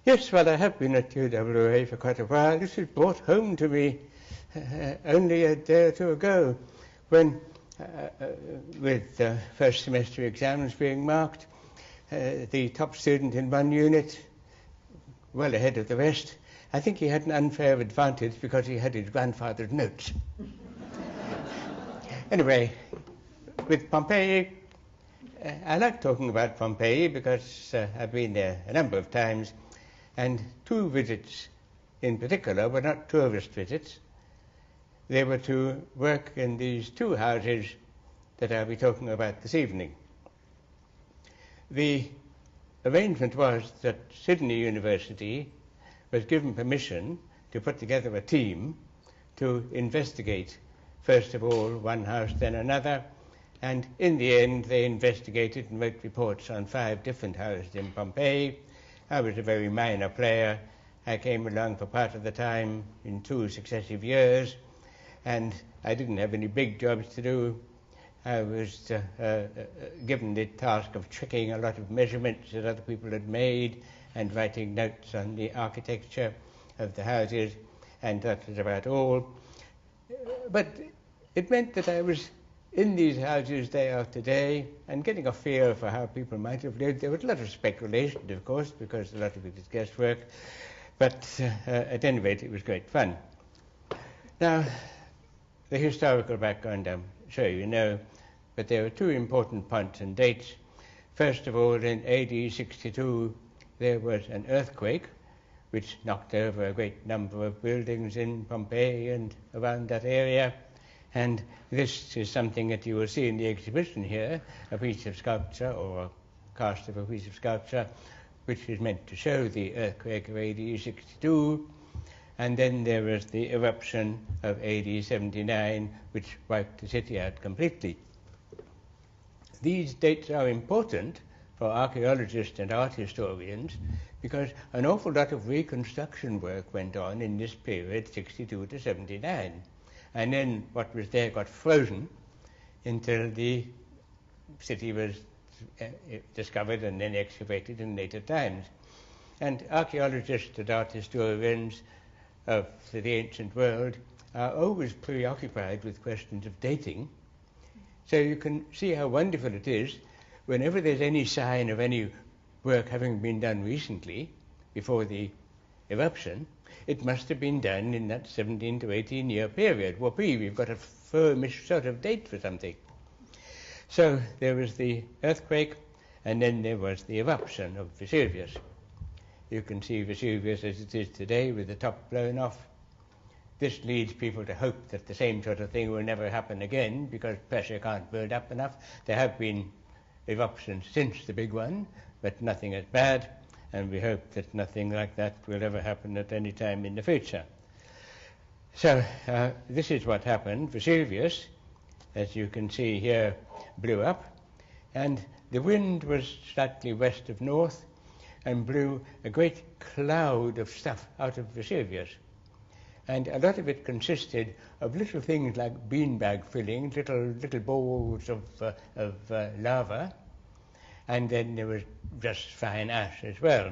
Yes, well, I have been at UWA for quite a while. This was brought home to me only a day or two ago when, with first semester exams being marked, the top student in one unit, well ahead of the rest, I think he had an unfair advantage because he had his grandfather's notes. Anyway, with Pompeii, I like talking about Pompeii because I've been there a number of times, and two visits in particular were not tourist visits. They were to work in these two houses that I'll be talking about this evening. The arrangement was that Sydney University was given permission to put together a team to investigate, first of all, one house, then another, and in the end they investigated and wrote reports on 5 different houses in Pompeii. I was a very minor player. I came along for part of the time in 2 successive years, and I didn't have any big jobs to do. I was given the task of checking a lot of measurements that other people had made and writing notes on the architecture of the houses, and that was about all. But it meant that I was in these houses day after day and getting a feel for how people might have lived. There was a lot of speculation, of course, because a lot of it is guesswork, but at any rate it was great fun. Now, the historical background I'm sure you know, but there are 2 important points and dates. First of all, in AD 62 there was an earthquake which knocked over a great number of buildings in Pompeii and around that area. And this is something that you will see in the exhibition here, a piece of sculpture or a cast of a piece of sculpture, which is meant to show the earthquake of AD 62. And then there was the eruption of AD 79, which wiped the city out completely. These dates are important for archaeologists and art historians because an awful lot of reconstruction work went on in this period, 62 to 79. And then what was there got frozen until the city was discovered and then excavated in later times. And archaeologists and art historians of the ancient world are always preoccupied with questions of dating. So you can see how wonderful it is whenever there's any sign of any work having been done recently, before the eruption, it must have been done in that 17 to 18 year period. Whoopee, we've got a firmish sort of date for something. So there was the earthquake, and then there was the eruption of Vesuvius. You can see Vesuvius as it is today with the top blown off. This leads people to hope that the same sort of thing will never happen again because pressure can't build up enough. There have been eruptions since the big one, but nothing as bad. And we hope that nothing like that will ever happen at any time in the future. So this is what happened. Vesuvius, as you can see here, blew up, and the wind was slightly west of north and blew a great cloud of stuff out of Vesuvius. And a lot of it consisted of little things like beanbag fillings, little balls of lava, and then there was just fine ash as well.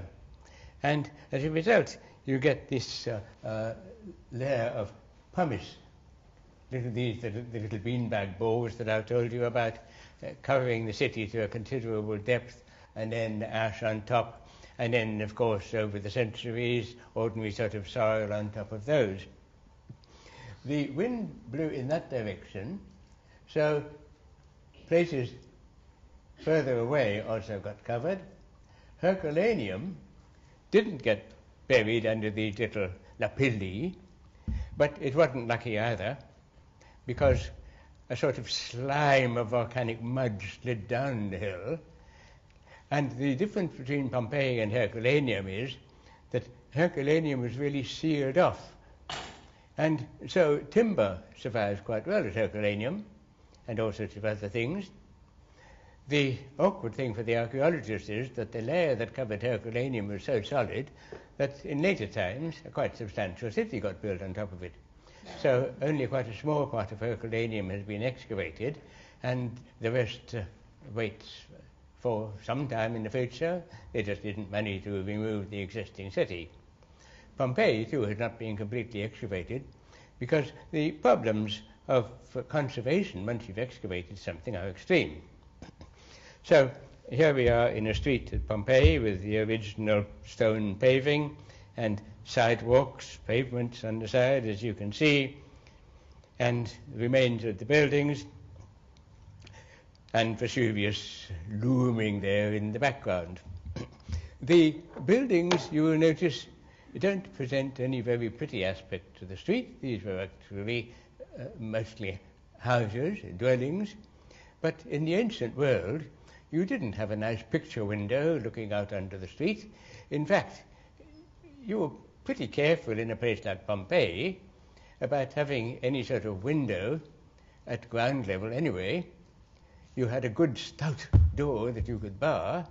And as a result, you get this layer of pumice, the little beanbag balls that I've told you about, covering the city to a considerable depth, and then ash on top, and then, of course, over the centuries, ordinary sort of soil on top of those. The wind blew in that direction, so places further away also got covered. Herculaneum didn't get buried under these little lapilli, but it wasn't lucky either, because a sort of slime of volcanic mud slid down the hill. And the difference between Pompeii and Herculaneum is that Herculaneum was really sealed off. And so timber survives quite well at Herculaneum, and all sorts of other things. The awkward thing for the archaeologists is that the layer that covered Herculaneum was so solid that in later times a quite substantial city got built on top of it. So only quite a small part of Herculaneum has been excavated, and the rest waits for some time in the future. There just isn't money to remove the existing city. Pompeii, too, has not been completely excavated because the problems of conservation, once you've excavated something, are extreme. So here we are in a street at Pompeii with the original stone paving and sidewalks, pavements on the side, as you can see, and remains of the buildings, and Vesuvius looming there in the background. The buildings, you will notice, don't present any very pretty aspect to the street. These were actually mostly houses, dwellings, but in the ancient world, you didn't have a nice picture window looking out onto the street. In fact, you were pretty careful in a place like Pompeii about having any sort of window at ground level anyway. You had a good stout door that you could bar,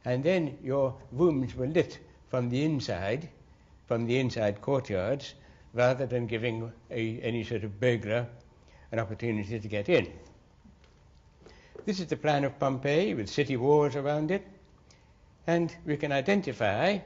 and then your rooms were lit from the inside courtyards, rather than giving any sort of burglar an opportunity to get in. This is the plan of Pompeii with city walls around it, and we can identify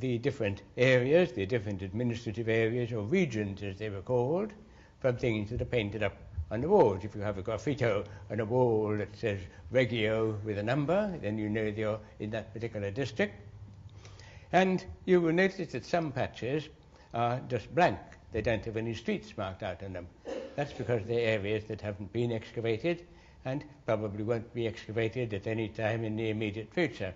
the different areas, the different administrative areas or regions as they were called, from things that are painted up on the walls. If you have a graffito on a wall that says Reggio with a number, then you know you're in that particular district. And you will notice that some patches are just blank. They don't have any streets marked out on them. That's because they're areas that haven't been excavated and probably won't be excavated at any time in the immediate future.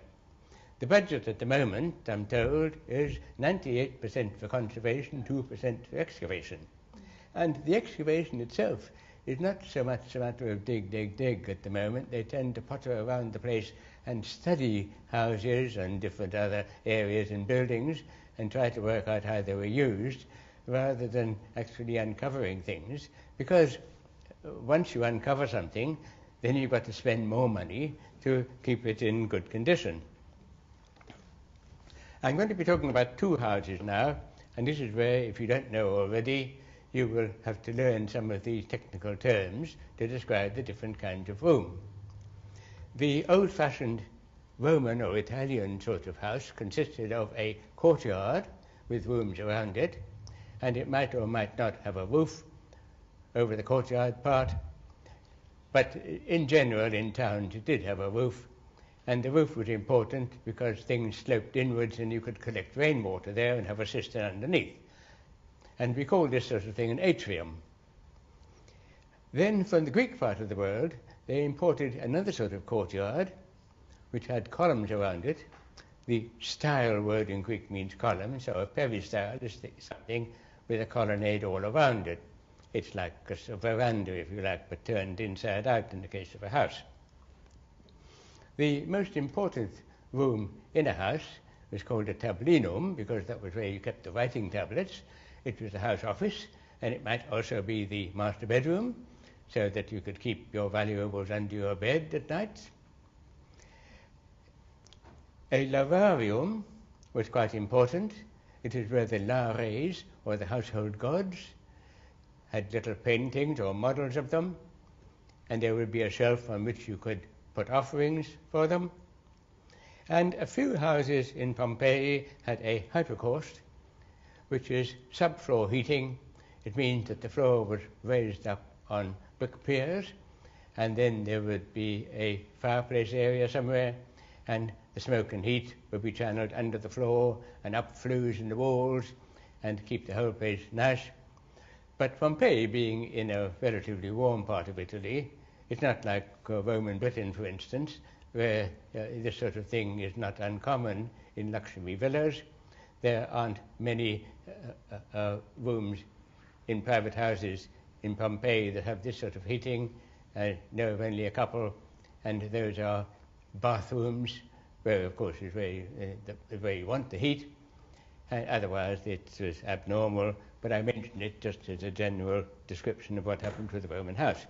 The budget at the moment, I'm told, is 98% for conservation, 2% for excavation. And the excavation itself is not so much a matter of dig at the moment. They tend to potter around the place and study houses and different other areas and buildings and try to work out how they were used, rather than actually uncovering things, because once you uncover something, then you've got to spend more money to keep it in good condition. I'm going to be talking about two houses now, and this is where, if you don't know already, you will have to learn some of these technical terms to describe the different kinds of room. The old-fashioned Roman or Italian sort of house consisted of a courtyard with rooms around it, and it might or might not have a roof over the courtyard part, but in general in towns it did have a roof, and the roof was important because things sloped inwards and you could collect rainwater there and have a cistern underneath. And we call this sort of thing an atrium. Then from the Greek part of the world, they imported another sort of courtyard, which had columns around it. The style word in Greek means column, so a peristyle is something with a colonnade all around it. It's like a veranda, if you like, but turned inside out in the case of a house. The most important room in a house was called a tablinum, because that was where you kept the writing tablets. It was the house office, and it might also be the master bedroom, so that you could keep your valuables under your bed at night. A lavarium was quite important. It is where the lares, or the household gods, had little paintings or models of them, and there would be a shelf on which you could put offerings for them. And a few houses in Pompeii had a hypocaust, which is subfloor heating. It means that the floor was raised up on brick piers, and then there would be a fireplace area somewhere, and the smoke and heat would be channeled under the floor and up flues in the walls and keep the whole place nice. But Pompeii, being in a relatively warm part of Italy, it's not like Roman Britain, for instance, where this sort of thing is not uncommon in luxury villas. There aren't many rooms in private houses in Pompeii that have this sort of heating. I know of only a couple, and those are bathrooms, where of course is where you want the heat, and otherwise it was abnormal, but I mentioned it just as a general description of what happened with the Roman house.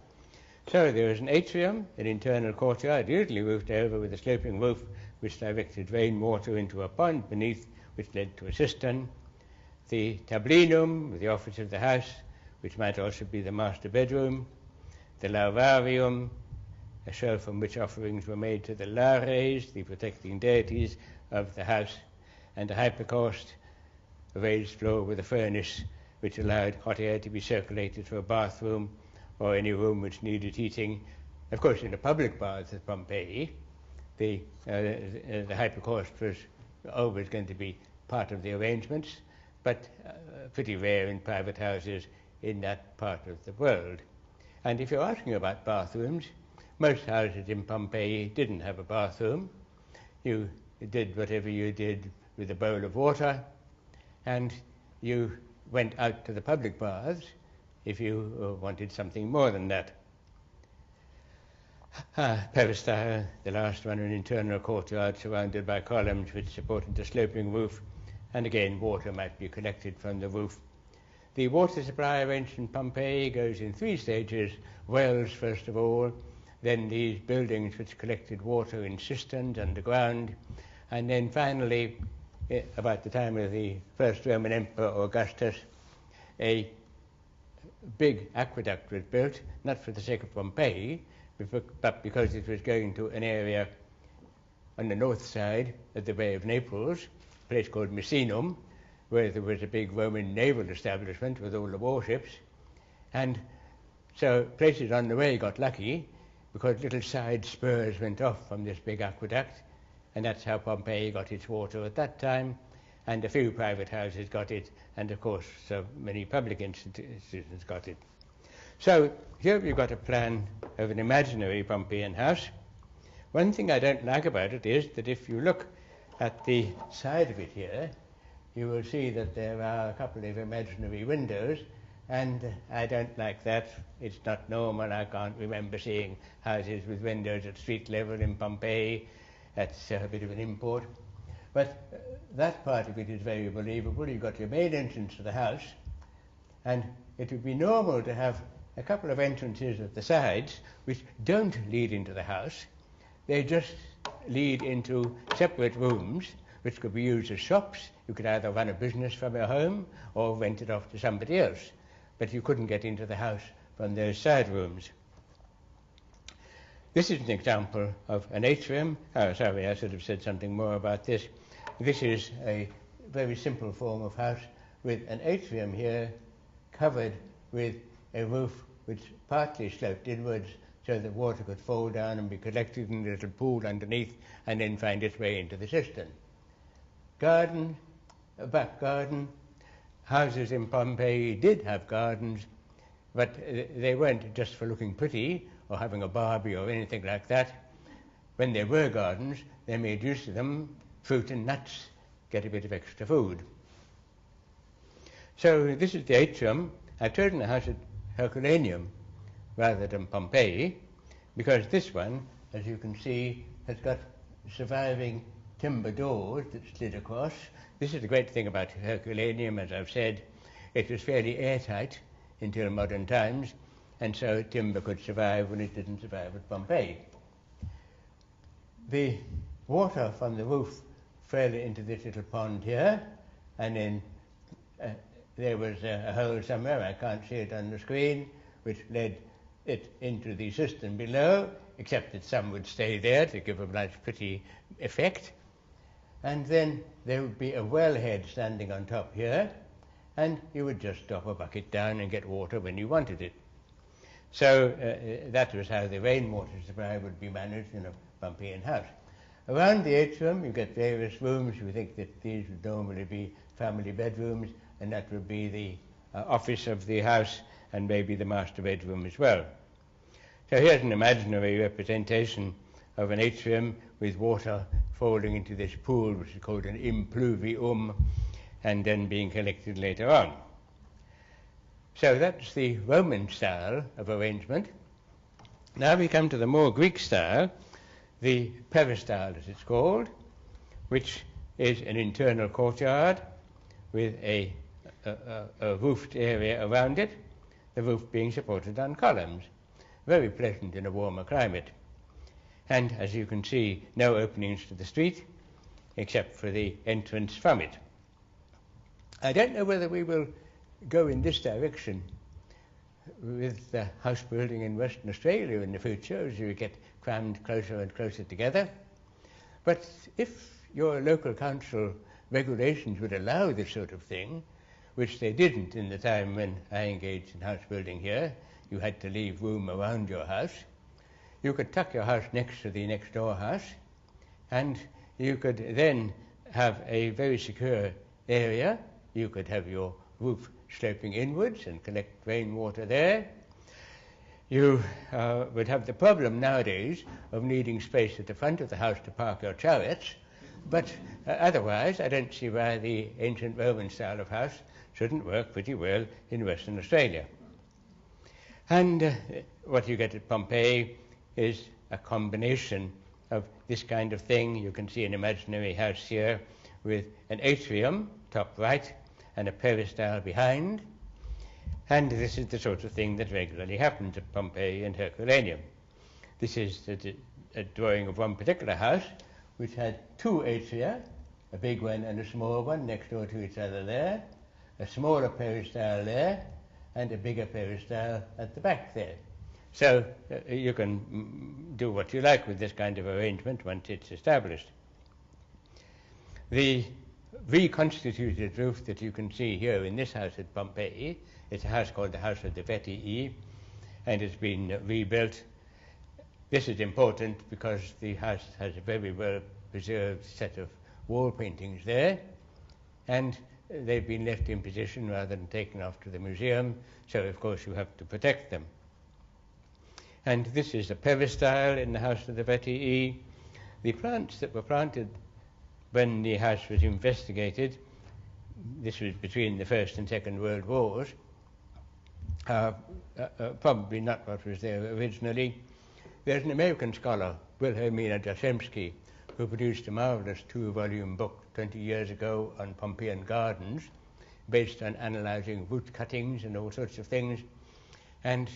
So there was an atrium, an internal courtyard, usually roofed over with a sloping roof which directed rainwater into a pond beneath, which led to a cistern. The tablinum, the office of the house, which might also be the master bedroom. The lavarium, a shelf from which offerings were made to the lares, the protecting deities of the house, and a hypocaust, a raised floor with a furnace which allowed hot air to be circulated for a bathroom or any room which needed heating. Of course, in the public baths at Pompeii, the hypocaust was always going to be part of the arrangements, but pretty rare in private houses in that part of the world. And if you're asking about bathrooms, most houses in Pompeii didn't have a bathroom. You did whatever you did with a bowl of water, and you went out to the public baths if you wanted something more than that. Peristyle, the last one, an internal courtyard surrounded by columns which supported the sloping roof, and again water might be collected from the roof. The water supply arranged in Pompeii goes in 3 stages: wells first of all, then these buildings which collected water in cisterns underground, and then finally, about the time of the first Roman Emperor Augustus, a big aqueduct was built, not for the sake of Pompeii, but because it was going to an area on the north side of the Bay of Naples, a place called Misenum, where there was a big Roman naval establishment with all the warships. And so places on the way got lucky because little side spurs went off from this big aqueduct, and that's how Pompeii got its water at that time, and a few private houses got it, and of course so many public institutions got it. So here we've got a plan of an imaginary Pompeian house. One thing I don't like about it is that if you look at the side of it here, you will see that there are a couple of imaginary windows, and I don't like that. It's not normal. I can't remember seeing houses with windows at street level in Pompeii. That's a bit of an import. But that part of it is very believable. You've got your main entrance to the house, and it would be normal to have a couple of entrances at the sides which don't lead into the house. They just lead into separate rooms which could be used as shops. You could either run a business from your home or rent it off to somebody else, but you couldn't get into the house from those side rooms. This is an example of an atrium. Oh, sorry, I should have said something more about this. This is a very simple form of house with an atrium here covered with a roof which partly sloped inwards so that water could fall down and be collected in a little pool underneath and then find its way into the cistern. Garden, a back garden. Houses in Pompeii did have gardens, but they weren't just for looking pretty or having a barbie or anything like that. When there were gardens, they made use of them, fruit and nuts, get a bit of extra food. So this is the atrium. I've chosen the house at Herculaneum rather than Pompeii, because this one, as you can see, has got surviving timber doors that slid across. This is the great thing about Herculaneum, as I've said. It was fairly airtight until modern times, and so timber could survive when it didn't survive at Pompeii. The water from the roof fell into this little pond here, and then there was a hole somewhere, I can't see it on the screen, which led it into the cistern below, except that some would stay there to give a nice pretty effect. And then there would be a wellhead standing on top here, and you would just drop a bucket down and get water when you wanted it. So that was how the rainwater supply would be managed in a Pompeian house. Around the atrium you get various rooms. You think that these would normally be family bedrooms, and that would be the office of the house and maybe the master bedroom as well. So here's an imaginary representation of an atrium with water falling into this pool, which is called an impluvium, and then being collected later on. So that's the Roman style of arrangement. Now we come to the more Greek style, the Peristyle as it's called, which is an internal courtyard with a roofed area around it, the roof being supported on columns. Very pleasant in a warmer climate. And as you can see, no openings to the street except for the entrance from it. I don't know whether we will go in this direction with house building in Western Australia in the future, as you get quite crammed closer and closer together. But if your local council regulations would allow this sort of thing, which they didn't in the time when I engaged in house building here, you had to leave room around your house, you could tuck your house next to the next door house, and you could then have a very secure area. You could have your roof sloping inwards and collect rainwater there. You would have the problem nowadays of needing space at the front of the house to park your chariots, but otherwise I don't see why the ancient Roman style of house shouldn't work pretty well in Western Australia. And what you get at Pompeii is a combination of this kind of thing. You can see an imaginary house here with an atrium, top right, and a peristyle behind. And this is the sort of thing that regularly happens at Pompeii and Herculaneum. This is a drawing of one particular house which had two atria, a big one and a small one next door to each other there, a smaller peristyle there, and a bigger peristyle at the back there. So you can do what you like with this kind of arrangement once it's established. The reconstituted roof that you can see here in this house at Pompeii, it's a house called the House of the Vetii, and it's been rebuilt. This is important because the house has a very well preserved set of wall paintings there, and they've been left in position rather than taken off to the museum, so of course you have to protect them. And this is a peristyle in the House of the Vetii. The plants that were planted when the house was investigated, this was between the First and Second World Wars, probably not what was there originally. There's an American scholar, Wilhelmina Jastrzemski, who produced a marvelous 2-volume book 20 years ago on Pompeian gardens, based on analyzing root cuttings and all sorts of things. And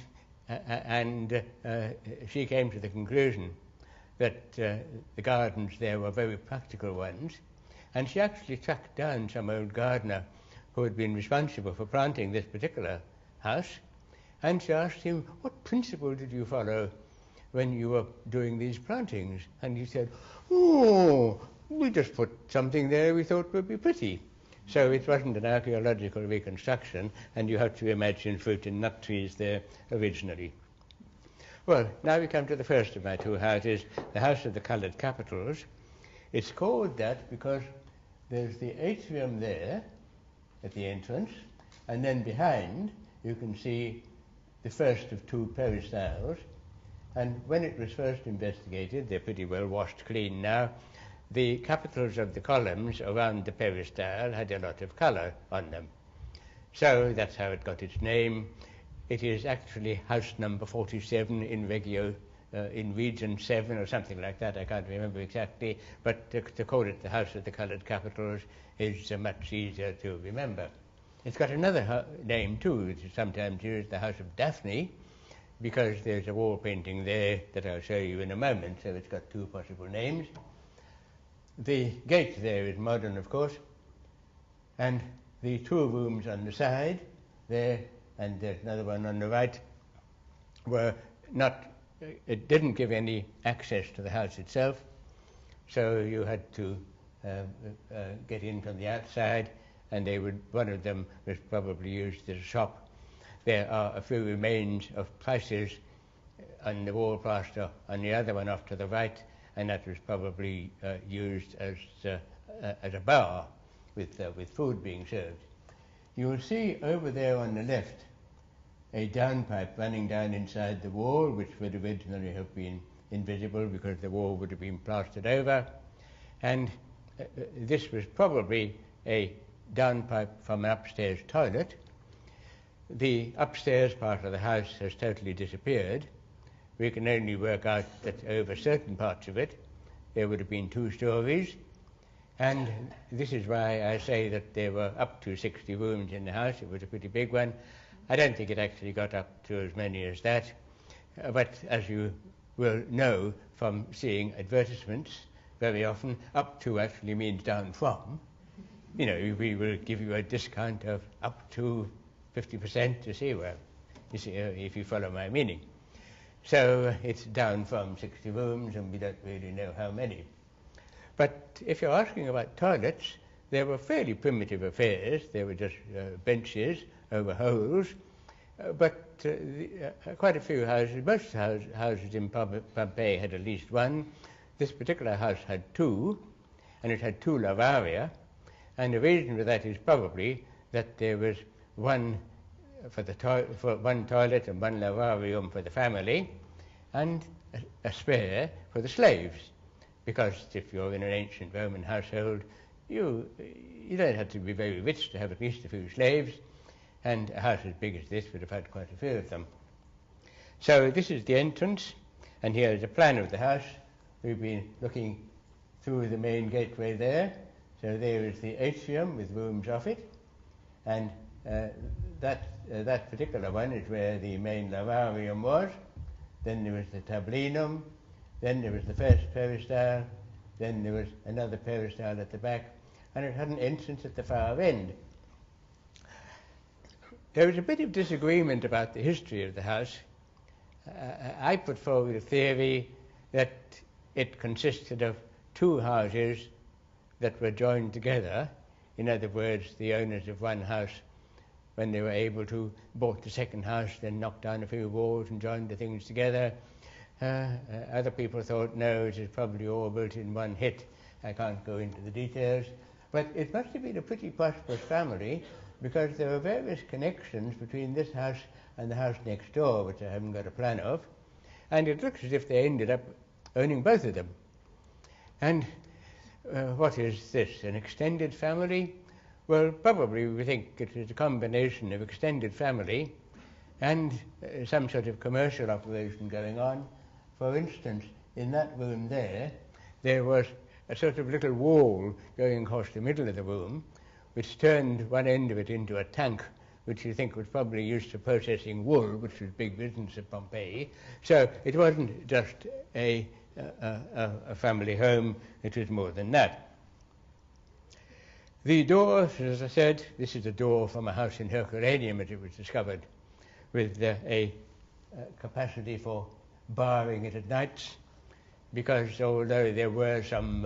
she came to the conclusion that the gardens there were very practical ones, and she actually tracked down some old gardener who had been responsible for planting this particular house, and she asked him, what principle did you follow when you were doing these plantings? And he said, oh, we just put something there we thought would be pretty. So it wasn't an archaeological reconstruction, and you have to imagine fruit and nut trees there originally. Well, now we come to the first of my two houses, the House of the Coloured Capitals. It's called that because there's the atrium there at the entrance, and then behind you can see the first of two peristyles. And when it was first investigated, they're pretty well washed clean now, the capitals of the columns around the peristyle had a lot of colour on them. So that's how it got its name. It is actually house number 47 in Reggio, in Region 7 or something like that, I can't remember exactly, but to call it the House of the Coloured Capitals is much easier to remember. It's got another name too, which is sometimes used, the House of Daphne, because there's a wall painting there that I'll show you in a moment, so it's got two possible names. The gate there is modern, of course, and the two rooms on the side there, and there's another one on the right, were not, it didn't give any access to the house itself, so you had to get in from the outside, and one of them was probably used as a shop. There are a few remains of prices on the wall plaster on the other one off to the right, and that was probably used as a bar with food being served. You will see over there on the left a downpipe running down inside the wall, which would originally have been invisible because the wall would have been plastered over, and this was probably a downpipe from an upstairs toilet. The upstairs part of the house has totally disappeared. We can only work out that over certain parts of it there would have been 2 stories, and this is why I say that there were up to 60 rooms in the house. It was a pretty big one. I don't think it actually got up to as many as that, but as you will know from seeing advertisements very often, up to actually means down from. You know, we will give you a discount of up to 50% to see, well, you see, if you follow my meaning. So it's down from 60 rooms, and we don't really know how many. But if you're asking about toilets, they were fairly primitive affairs. They were just benches over holes. Quite a few houses, most houses in Pompeii had at least one. This particular house had two, and it had two lavaria. And the reason for that is probably that there was one for one toilet and one lavarium for the family, and a spare for the slaves. Because if you're in an ancient Roman household, you don't have to be very rich to have at least a few slaves, and a house as big as this would have had quite a few of them. So this is the entrance, and here is a plan of the house. We've been looking through the main gateway there. So there is the atrium with rooms off it, and that particular one is where the main lavarium was. Then there was the tablinum, then there was the first peristyle, then there was another peristyle at the back, and it had an entrance at the far end. There was a bit of disagreement about the history of the house. I put forward a theory that it consisted of two houses that were joined together. In other words, the owners of one house, when they were able to, bought the second house, then knocked down a few walls and joined the things together. Other people thought, no, it is probably all built in one hit. I can't go into the details. But it must have been a pretty prosperous family, because there were various connections between this house and the house next door, which I haven't got a plan of. And it looks as if they ended up owning both of them. And what is this, an extended family? Well, probably we think it is a combination of extended family and some sort of commercial operation going on. For instance, in that room there was a sort of little wall going across the middle of the room, which turned one end of it into a tank, which you think was probably used for processing wool, which was big business at Pompeii. So it wasn't just a family home, it was more than that. The door, as I said, this is a door from a house in Herculaneum as it was discovered, with a capacity for barring it at nights, because although there were some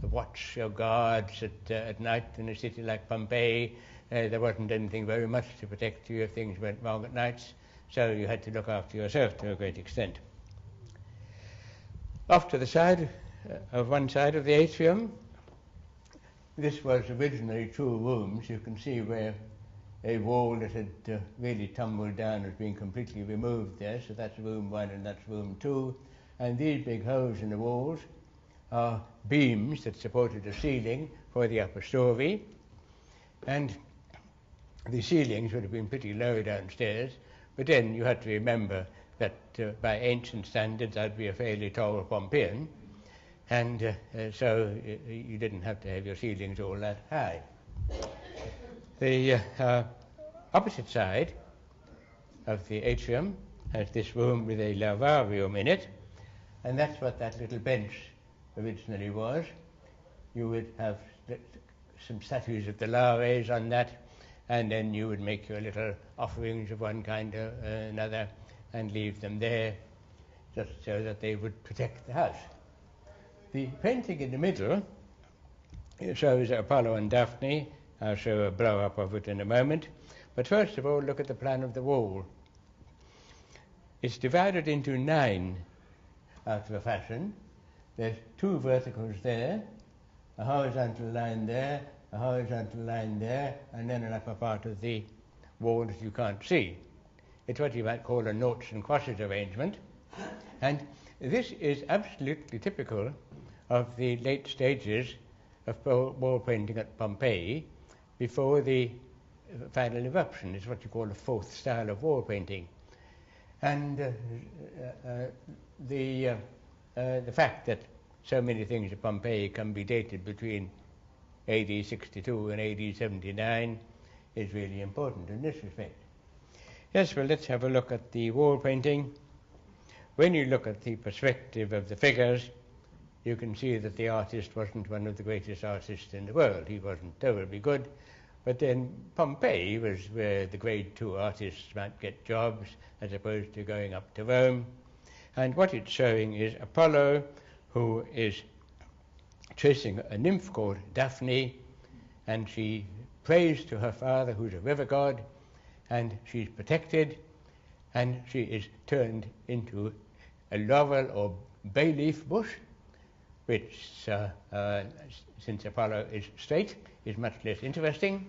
watch or guards at night in a city like Pompeii, there wasn't anything very much to protect you if things went wrong at nights, so you had to look after yourself to a great extent. Off to the side, of one side of the atrium, this was originally two rooms. You can see where a wall that had really tumbled down has been completely removed there, so that's room 1 and that's room 2. And these big holes in the walls are beams that supported a ceiling for the upper story. And the ceilings would have been pretty low downstairs, but then you had to remember that by ancient standards I'd be a fairly tall Pompeian, and so you didn't have to have your ceilings all that high. The opposite side of the atrium has this room with a lavarium in it, and that's what that little bench originally was. You would have some statues of the Lares on that, and then you would make your little offerings of one kind or another and leave them there, just so that they would protect the house. The painting in the middle shows Apollo and Daphne. I'll show a blow-up of it in a moment. But first of all, look at the plan of the wall. It's divided into 9 after a fashion. There's 2 verticals there, a horizontal line there, a horizontal line there, and then an upper part of the wall that you can't see. It's what you might call a noughts and crosses arrangement. And this is absolutely typical of the late stages of wall painting at Pompeii before the final eruption. It's what you call a 4th style of wall painting. And the fact that so many things at Pompeii can be dated between AD 62 and AD 79 is really important in this respect. Yes, well, let's have a look at the wall painting. When you look at the perspective of the figures, you can see that the artist wasn't one of the greatest artists in the world. He wasn't terribly good. But then Pompeii was where the grade 2 artists might get jobs as opposed to going up to Rome. And what it's showing is Apollo, who is chasing a nymph called Daphne, and she prays to her father, who's a river god, and she's protected, and she is turned into a laurel or bay leaf bush, which, since Apollo is straight, is much less interesting.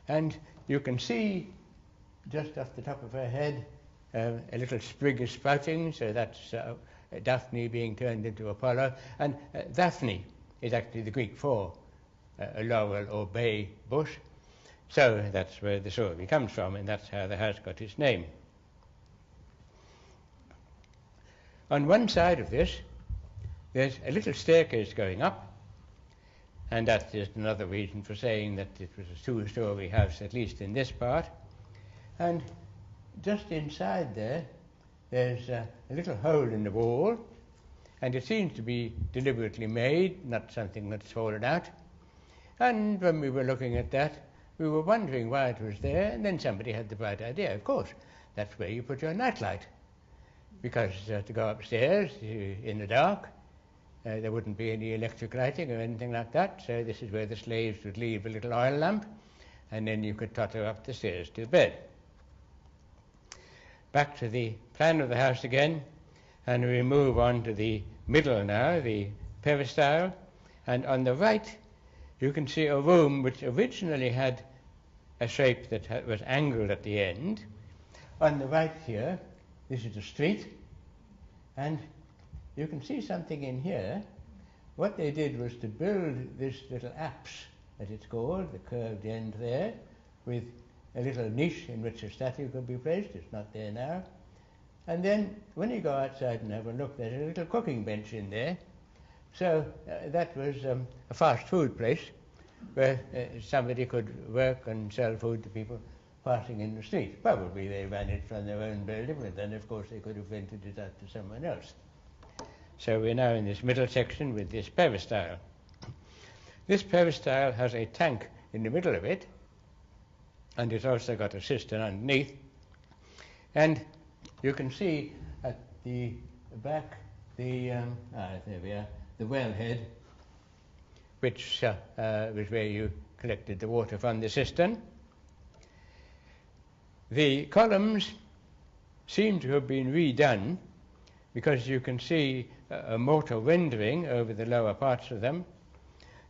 And you can see just off the top of her head a little sprig is sprouting, so that's Daphne being turned into Apollo. And Daphne is actually the Greek for a laurel or bay bush. So that's where the story comes from, and that's how the house got its name. On one side of this, there's a little staircase going up, and that's just another reason for saying that it was a two-story house, at least in this part. And just inside there, there's a little hole in the wall, and it seems to be deliberately made, not something that's fallen out. And when we were looking at that, we were wondering why it was there, and then somebody had the bright idea. Of course, that's where you put your nightlight, because to go upstairs in the dark, there wouldn't be any electric lighting or anything like that, so this is where the slaves would leave a little oil lamp, and then you could totter up the stairs to bed. Back to the plan of the house again, and we move on to the middle now, the peristyle, and on the right you can see a room which originally had a shape that was angled at the end. On the right here, this is the street, and you can see something in here. What they did was to build this little apse, as it's called, the curved end there, with a little niche in which a statue could be placed. It's not there now. And then when you go outside and have a look, there's a little cooking bench in there. So that was a fast food place where somebody could work and sell food to people passing in the street. Probably they ran it from their own building, but then of course they could have rented it out to someone else. So we're now in this middle section with this peristyle. This peristyle has a tank in the middle of it, and it's also got a cistern underneath. And you can see at the back there we are, the wellhead, which was where you collected the water from the cistern. The columns seem to have been redone, because you can see a mortar rendering over the lower parts of them.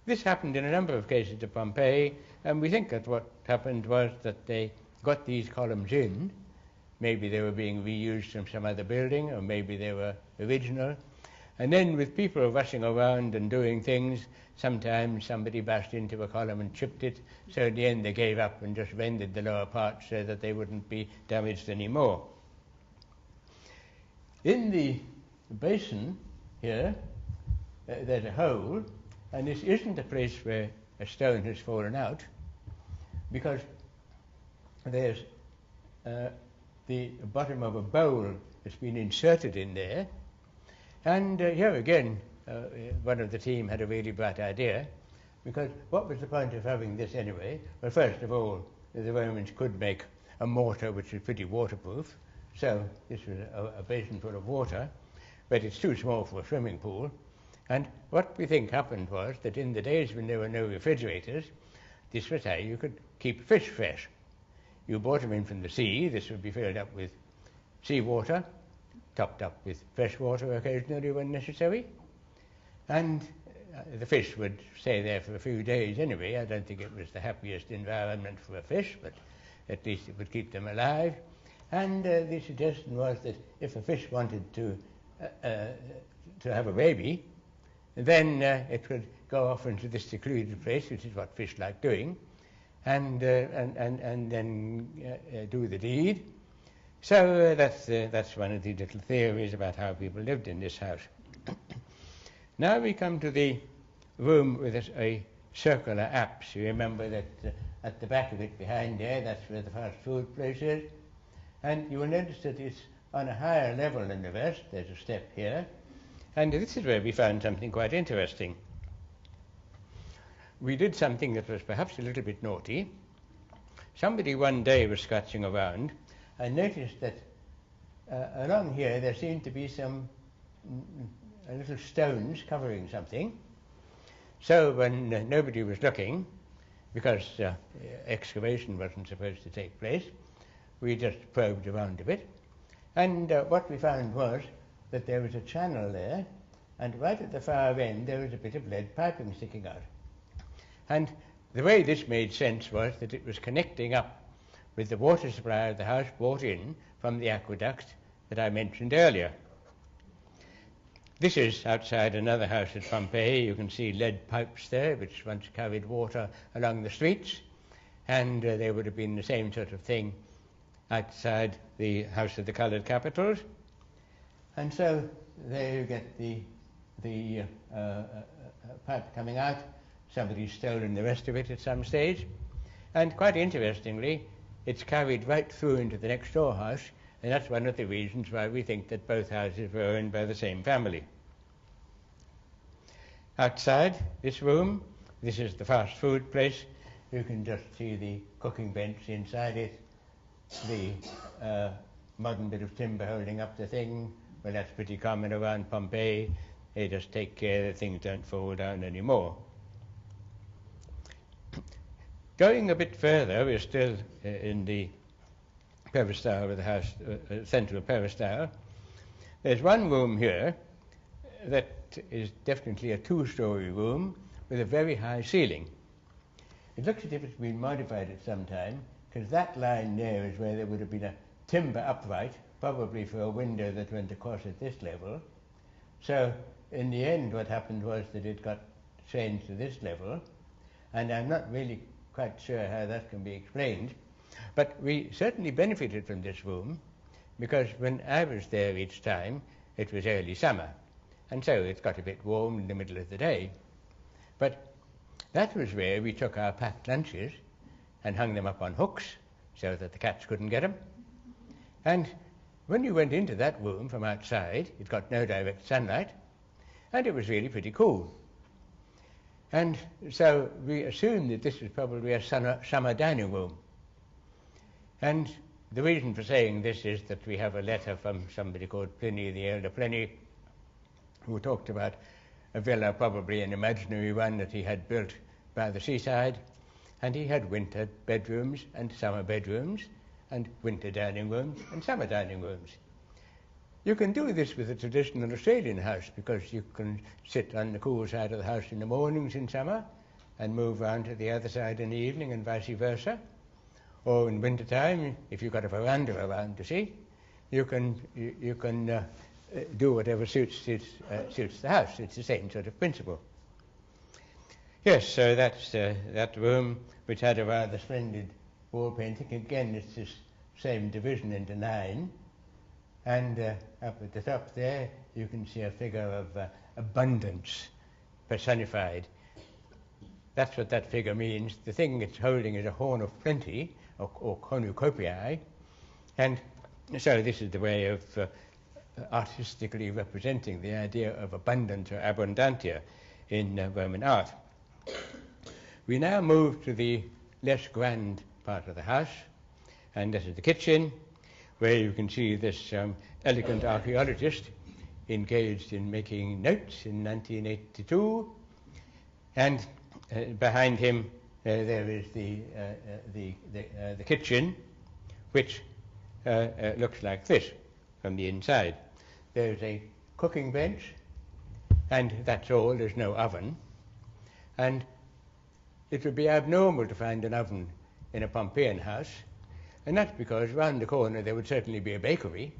This happened in a number of cases at Pompeii, and we think that what happened was that they got these columns in. Maybe they were being reused from some other building, or maybe they were original. And then with people rushing around and doing things, sometimes somebody bashed into a column and chipped it, so in the end they gave up and just rendered the lower parts so that they wouldn't be damaged anymore. In the basin here, there's a hole, and this isn't a place where a stone has fallen out, because there's the bottom of a bowl that's been inserted in there. And here again, one of the team had a really bright idea, because what was the point of having this anyway? Well, first of all, the Romans could make a mortar which was pretty waterproof, so this was a basin full of water, but it's too small for a swimming pool. And what we think happened was that in the days when there were no refrigerators, this was how you could keep fish fresh. You brought them in from the sea. This would be filled up with seawater, topped up with fresh water occasionally when necessary, and the fish would stay there for a few days anyway. I don't think it was the happiest environment for a fish, but at least it would keep them alive. And the suggestion was that if a fish wanted to have a baby, then it would go off into this secluded place, which is what fish like doing, and then do the deed. So that's one of the little theories about how people lived in this house. Now we come to the room with a circular apse. You remember that at the back of it behind there, that's where the fast food place is. And you will notice that it's on a higher level than the rest. There's a step here. And this is where we found something quite interesting. We did something that was perhaps a little bit naughty. Somebody one day was scratching around and noticed that along here there seemed to be some little stones covering something. So when nobody was looking, because excavation wasn't supposed to take place, we just probed around a bit. And what we found was that there was a channel there, and right at the far end there was a bit of lead piping sticking out. And the way this made sense was that it was connecting up with the water supply of the house brought in from the aqueduct that I mentioned earlier. This is outside another house at Pompeii. You can see lead pipes there, which once carried water along the streets, and there would have been the same sort of thing outside the House of the Coloured Capitals. And so there you get the pipe coming out. Somebody's stolen the rest of it at some stage. And quite interestingly, it's carried right through into the next door house, and that's one of the reasons why we think that both houses were owned by the same family. Outside this room, this is the fast food place. You can just see the cooking bench inside it, the modern bit of timber holding up the thing. Well, that's pretty common around Pompeii. They just take care that things don't fall down anymore. Going a bit further, we're still in the peristyle of the house, central peristyle. There's one room here that is definitely a two-story room with a very high ceiling. It looks as if it's been modified at some time, because that line there is where there would have been a timber upright, probably for a window that went across at this level. So in the end what happened was that it got changed to this level, and I'm not really quite sure how that can be explained. But we certainly benefited from this room, because when I was there each time, it was early summer, and so it got a bit warm in the middle of the day. But that was where we took our packed lunches and hung them up on hooks so that the cats couldn't get them. And when you went into that room from outside, it got no direct sunlight, and it was really pretty cool. And so we assumed that this was probably a summer dining room. And the reason for saying this is that we have a letter from somebody called Pliny, the elder Pliny, who talked about a villa, probably an imaginary one that he had built by the seaside, and he had winter bedrooms and summer bedrooms, and winter dining rooms and summer dining rooms. You can do this with a traditional Australian house, because you can sit on the cool side of the house in the mornings in summer and move round to the other side in the evening, and vice versa. Or in winter time, if you've got a veranda around to see, you can do whatever suits the house. It's the same sort of principle. Yes, so that's that room, which had a rather splendid wall painting. Again, it's this same division into 9. And up at the top there, you can see a figure of abundance personified. That's what that figure means. The thing it's holding is a horn of plenty, or cornucopiae. And so this is the way of artistically representing the idea of abundance or abundantia in Roman art. We now move to the less grand part of the house, and this is the kitchen, where you can see this elegant archaeologist engaged in making notes in 1982, and behind him there is the kitchen, which looks like this from the inside. There's a cooking bench, and that's all. There's no oven, and it would be abnormal to find an oven in a Pompeian house. And that's because round the corner there would certainly be a bakery,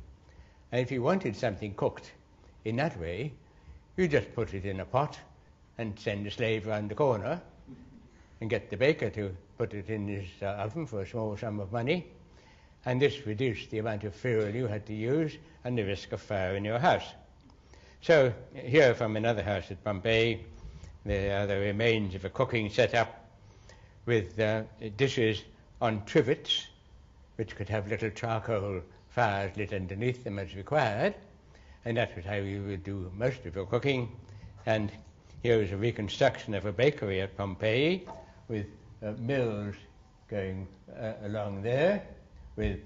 and if you wanted something cooked in that way, you just put it in a pot and send a slave round the corner and get the baker to put it in his oven for a small sum of money, and this reduced the amount of fuel you had to use and the risk of fire in your house. So here from another house at Pompeii, there are the remains of a cooking setup with dishes on trivets, which could have little charcoal fires lit underneath them as required, and that was how you would do most of your cooking. And here is a reconstruction of a bakery at Pompeii with mills going along there, with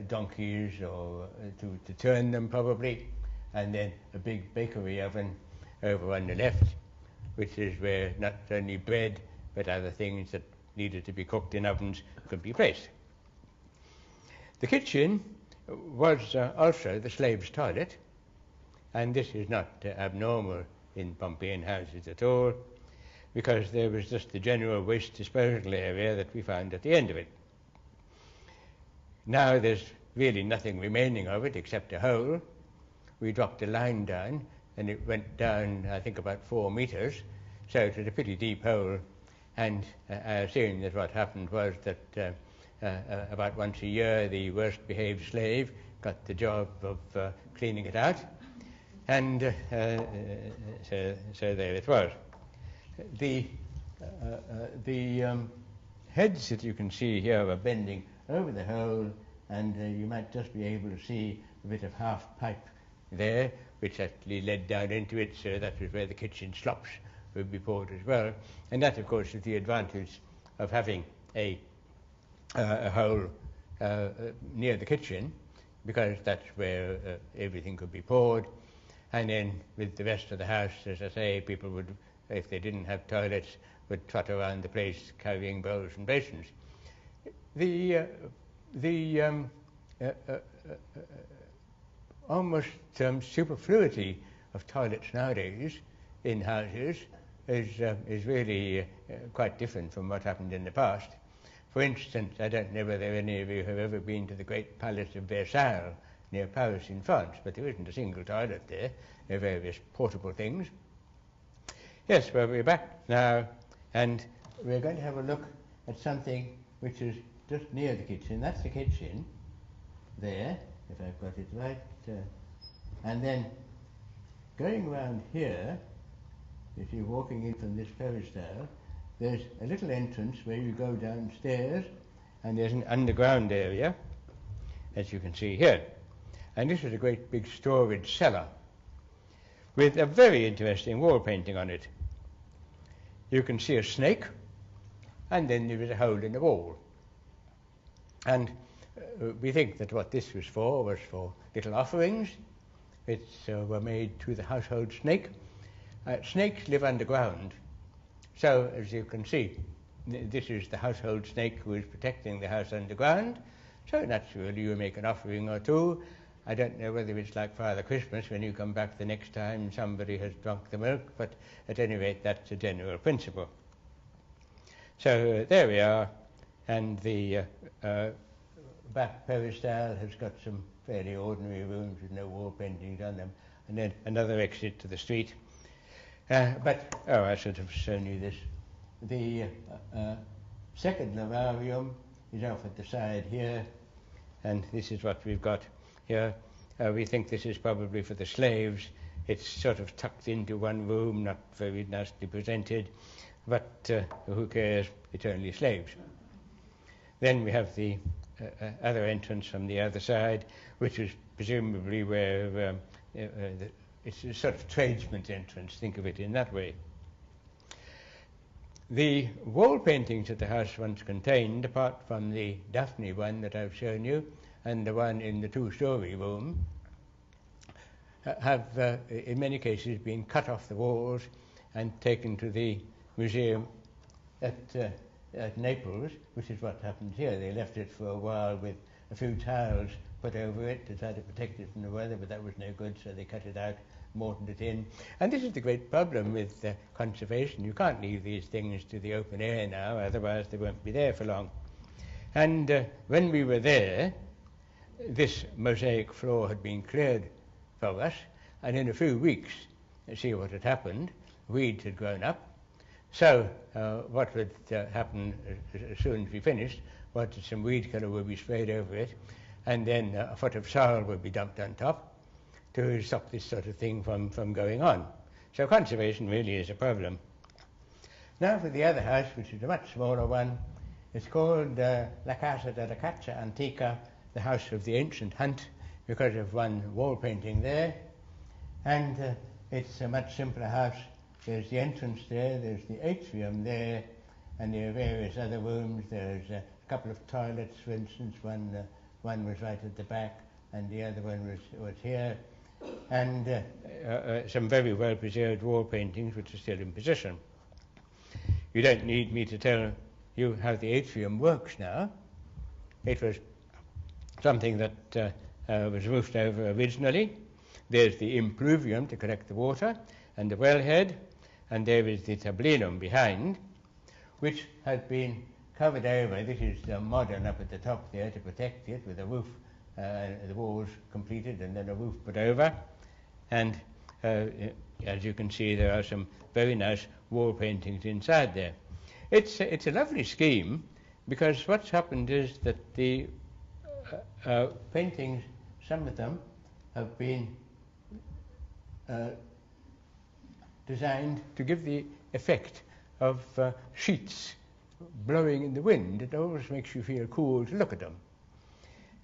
donkeys or to turn them probably, and then a big bakery oven over on the left, which is where not only bread but other things that needed to be cooked in ovens could be placed. The kitchen was also the slave's toilet, and this is not abnormal in Pompeian houses at all, because there was just the general waste disposal area that we found at the end of it. Now there's really nothing remaining of it except a hole. We dropped a line down, and it went down, I think, about 4 meters, so it was a pretty deep hole. And I assume that what happened was that about once a year the worst behaved slave got the job of cleaning it out, and so there it was. The heads that you can see here are bending over the hole, and you might just be able to see a bit of half pipe there, which actually led down into it, so that was where the kitchen slops would be poured as well. And that, of course, is the advantage of having a hole near the kitchen, because that's where everything could be poured. And then with the rest of the house, as I say, people would, if they didn't have toilets, would trot around the place carrying bowls and basins. The almost superfluity of toilets nowadays in houses is really quite different from what happened in the past. For instance, I don't know whether any of you have ever been to the great palace of Versailles near Paris in France, but there isn't a single toilet there. There are various portable things. Yes, well, we're back now, and we're going to have a look at something which is just near the kitchen. That's the kitchen there, if I've got it right. And then going around here, if you're walking in from this peristyle, there's a little entrance where you go downstairs, and there's an underground area, as you can see here. And this is a great big storage cellar with a very interesting wall painting on it. You can see a snake, and then there is a hole in the wall. And we think that what this was for little offerings which were made to the household snake. Snakes live underground, so as you can see, this is the household snake who is protecting the house underground, so naturally you make an offering or two. I don't know whether it's like Father Christmas when you come back the next time somebody has drunk the milk, but at any rate that's a general principle. So there we are, and the back peristyle has got some fairly ordinary rooms with no wall paintings on them, and then another exit to the street. I should have shown you this. The second lavarium is off at the side here, and this is what we've got here. We think this is probably for the slaves. It's sort of tucked into one room, not very nicely presented, but who cares? It's only slaves. Then we have the other entrance from the other side, which is presumably where it's a sort of tradesman's entrance, think of it in that way. The wall paintings that the house once contained, apart from the Daphne one that I've shown you, and the one in the two-story room, have in many cases been cut off the walls and taken to the museum at Naples, which is what happened here. They left it for a while with a few tiles put over it to try to protect it from the weather, but that was no good, so they cut it out, mortared it in. And this is the great problem with conservation. You can't leave these things to the open air now, otherwise they won't be there for long. And when we were there, this mosaic floor had been cleared for us, and in a few weeks, see what had happened, weeds had grown up. So what would happen as soon as we finished was that some weed killer would be sprayed over it, and then a foot of soil would be dumped on top to stop this sort of thing from going on. So conservation really is a problem. Now for the other house, which is a much smaller one. It's called La Casa de la Caccia Antica, the house of the ancient hunt, because of one wall painting there. And it's a much simpler house. There's the entrance there, there's the atrium there, and there are various other rooms. There's a couple of toilets, for instance. One was right at the back, and the other one was here, and some very well preserved wall paintings which are still in position. You don't need me to tell you how the atrium works now. It was something that was roofed over originally. There's the impluvium to collect the water, and the wellhead, and there is the tablinum behind, which had been covered over. This is modern up at the top there to protect it, with a roof, the walls completed and then a roof put over. And as you can see, there are some very nice wall paintings inside there. It's a lovely scheme, because what's happened is that the paintings, some of them have been designed to give the effect of sheets blowing in the wind. It always makes you feel cool to look at them.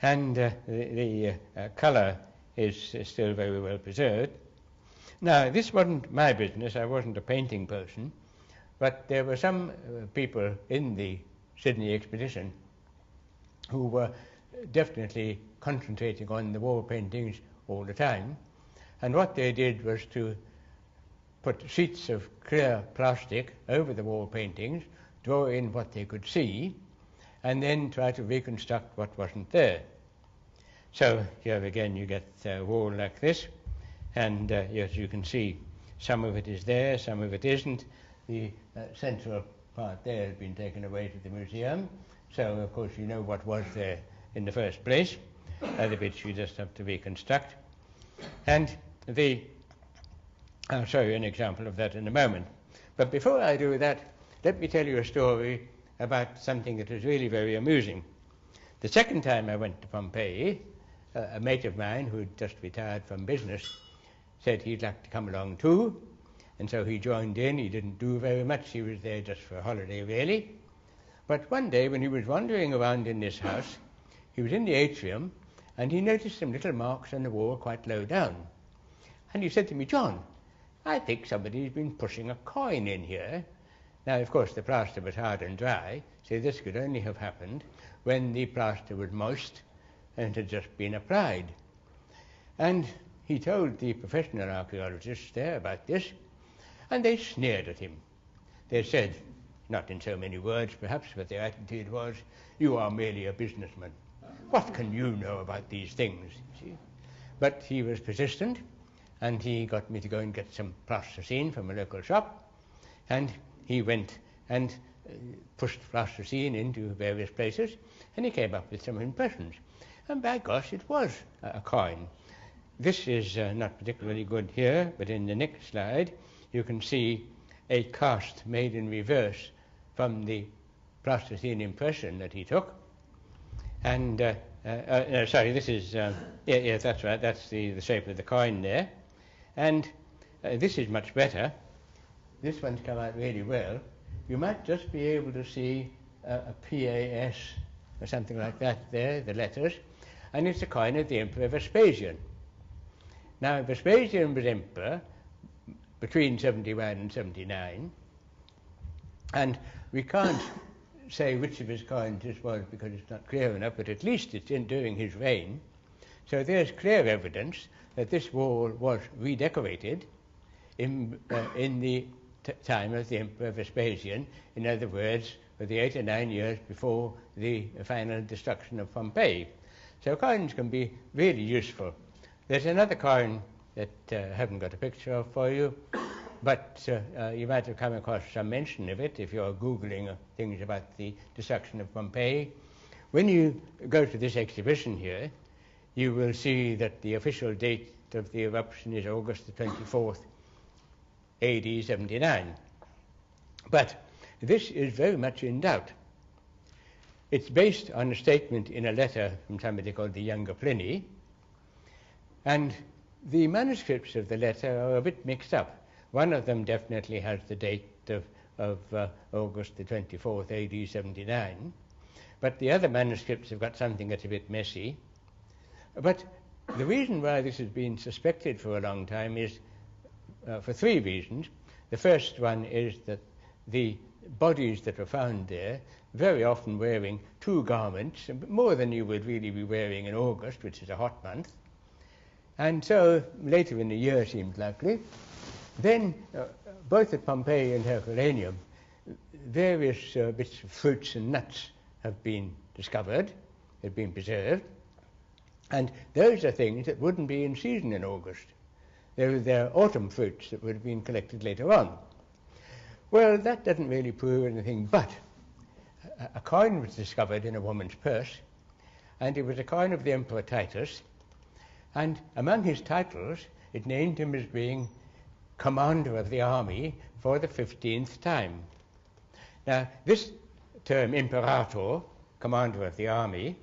And the colour is still very well preserved. Now, this wasn't my business. I wasn't a painting person, but there were some people in the Sydney expedition who were definitely concentrating on the wall paintings all the time. And what they did was to put sheets of clear plastic over the wall paintings, draw in what they could see, and then try to reconstruct what wasn't there. So here again you get a wall like this, and as you can see, some of it is there, some of it isn't. The central part there has been taken away to the museum, so of course you know what was there in the first place. Other bits you just have to reconstruct. And I'll show you an example of that in a moment. But before I do that, let me tell you a story about something that was really very amusing. The second time I went to Pompeii, a mate of mine who'd just retired from business said he'd like to come along too, and so he joined in. He didn't do very much. He was there just for a holiday, really. But one day when he was wandering around in this house, he was in the atrium, and he noticed some little marks on the wall quite low down. And he said to me, "John, I think somebody's been pushing a coin in here." Now, of course, the plaster was hard and dry, so this could only have happened when the plaster was moist and had just been applied. And he told the professional archaeologists there about this, and they sneered at him. They said, not in so many words perhaps, but their attitude was, "You are merely a businessman. What can you know about these things?" You see? But he was persistent, and he got me to go and get some plasticine from a local shop, and he went and pushed plasticine into various places, and he came up with some impressions. And by gosh, it was a coin. This is not particularly good here, but in the next slide you can see a cast made in reverse from the plasticine impression that he took. And no, sorry, this is yeah, that's right. That's the shape of the coin there. And this is much better. This one's come out really well. You might just be able to see a PAS or something like that there, the letters, and it's a coin of the Emperor Vespasian. Now, Vespasian was emperor between 71 and 79, and we can't say which of his coins this was because it's not clear enough, but at least it's during his reign. So there's clear evidence that this wall was redecorated in the time of the Emperor Vespasian, in other words, for the 8 or 9 years before the final destruction of Pompeii. So coins can be really useful. There's another coin that I haven't got a picture of for you, but you might have come across some mention of it if you're Googling things about the destruction of Pompeii. When you go to this exhibition here, you will see that the official date of the eruption is August the 24th, AD 79. But this is very much in doubt. It's based on a statement in a letter from somebody called the younger Pliny, and the manuscripts of the letter are a bit mixed up. One of them definitely has the date of August the 24th, AD 79, but the other manuscripts have got something that's a bit messy. But the reason why this has been suspected for a long time is for three reasons. The first one is that the bodies that were found there, very often wearing two garments, more than you would really be wearing in August, which is a hot month. And so later in the year seems likely. Then, both at Pompeii and Herculaneum, various bits of fruits and nuts have been discovered, have been preserved, and those are things that wouldn't be in season in August. They're autumn fruits that would have been collected later on. Well, that doesn't really prove anything, but a coin was discovered in a woman's purse, and it was a coin of the Emperor Titus, and among his titles it named him as being commander of the army for the 15th time. Now, this term, imperator, commander of the army,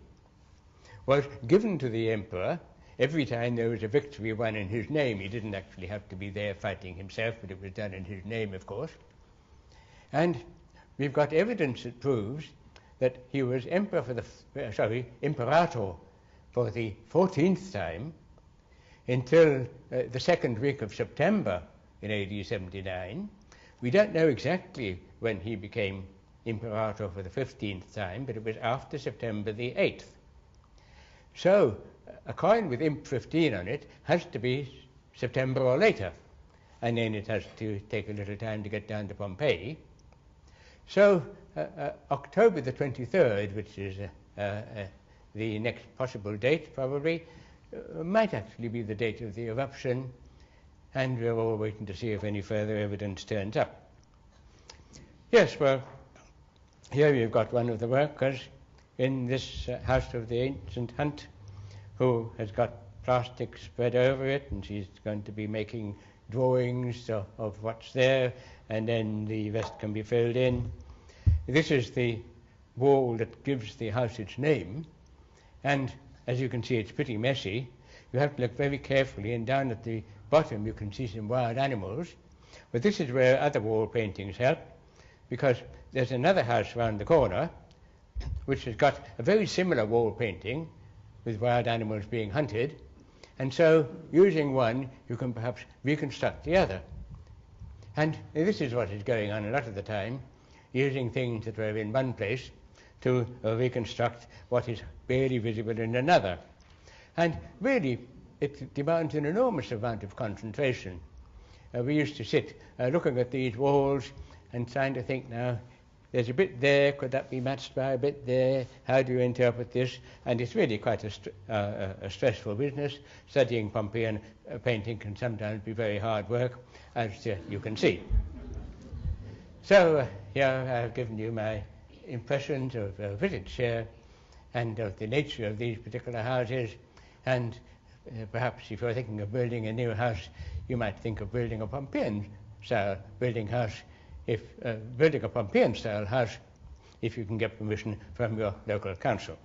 was given to the emperor every time there was a victory won in his name. He didn't actually have to be there fighting himself, but it was done in his name, of course. And we've got evidence that proves that he was emperor for the, imperator for the 14th time until the second week of September in AD 79. We don't know exactly when he became imperator for the 15th time, but it was after September the 8th. So a coin with imp 15 on it has to be September or later, and then it has to take a little time to get down to Pompeii. So October the 23rd, which is the next possible date probably, might actually be the date of the eruption, and we're all waiting to see if any further evidence turns up. Yes, well, here you've got one of the workers in this house of the ancient hunt, who has got plastic spread over it, and she's going to be making drawings of what's there, and then the rest can be filled in. This is the wall that gives the house its name, and as you can see, it's pretty messy. You have to look very carefully, and down at the bottom you can see some wild animals. But this is where other wall paintings help, because there's another house round the corner which has got a very similar wall painting with wild animals being hunted, and so using one you can perhaps reconstruct the other. And this is what is going on a lot of the time, using things that were in one place to reconstruct what is barely visible in another. And really it demands an enormous amount of concentration. We used to sit looking at these walls and trying to think, now there's a bit there, could that be matched by a bit there? How do you interpret this? And it's really quite a stressful business. Studying Pompeian painting can sometimes be very hard work, as you can see. So here I've given you my impressions of visits here and of the nature of these particular houses, and perhaps if you're thinking of building a new house, you might think of building a Pompeian style building house, building a Pompeian style house if you can get permission from your local council.